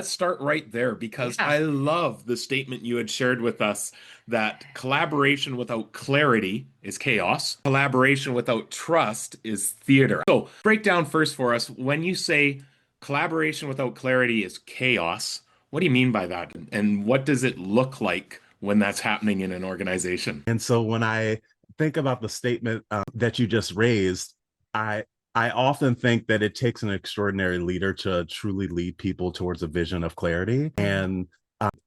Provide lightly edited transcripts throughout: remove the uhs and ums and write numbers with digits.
let's start right there because Yeah. I love the statement you had shared with us that collaboration without clarity is chaos, collaboration without trust is theater. So, break down first for us when you say collaboration without clarity is chaos, what do you mean by that? And what does it look like when that's happening in an organization? And so when I think about the statement that you just raised, I I often think that it takes an extraordinary leader to truly lead people towards a vision of clarity. And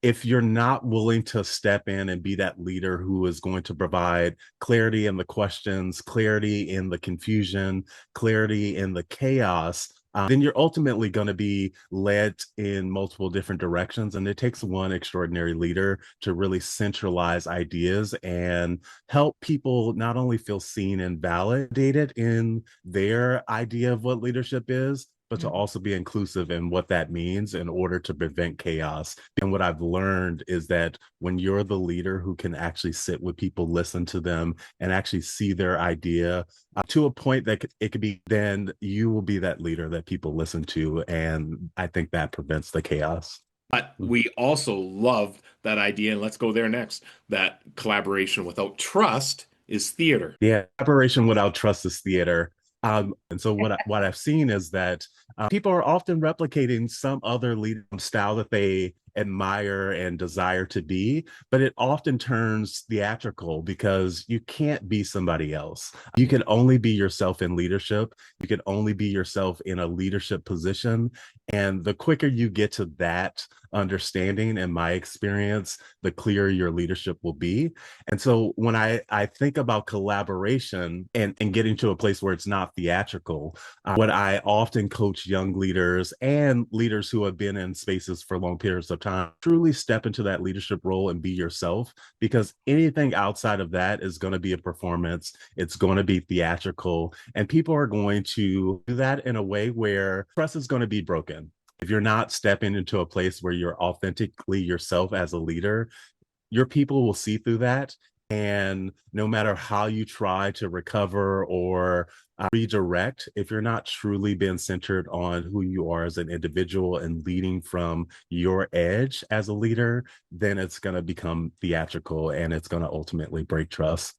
if you're not willing to step in and be that leader who is going to provide clarity in the questions, clarity in the confusion, clarity in the chaos, then you're ultimately going to be led in multiple different directions. And it takes one extraordinary leader to really centralize ideas and help people not only feel seen and validated in their idea of what leadership is, but to also be inclusive in what that means in order to prevent chaos. And what I've learned is that when you're the leader who can actually sit with people, listen to them, and actually see their idea to a point that it could be, then you will be that leader that people listen to. And I think that prevents the chaos. But we also love that idea, and let's go there next, that collaboration without trust is theater. Yeah, collaboration without trust is theater. And so what I've seen is that people are often replicating some other leader style that they admire and desire to be, but it often turns theatrical because you can't be somebody else. You can only be yourself in leadership. You can only be yourself in a leadership position. And the quicker you get to that understanding, in my experience, the clearer your leadership will be. And so when I think about collaboration and getting to a place where it's not theatrical, what I often coach young leaders and leaders who have been in spaces for long periods of time, truly step into that leadership role and be yourself, because anything outside of that is going to be a performance. It's going to be theatrical, and people are going to do that in a way where trust is going to be broken. If you're not stepping into a place where you're authentically yourself as a leader, your people will see through that. And no matter how you try to recover or redirect, if you're not truly being centered on who you are as an individual and leading from your edge as a leader, then it's going to become theatrical and it's going to ultimately break trust.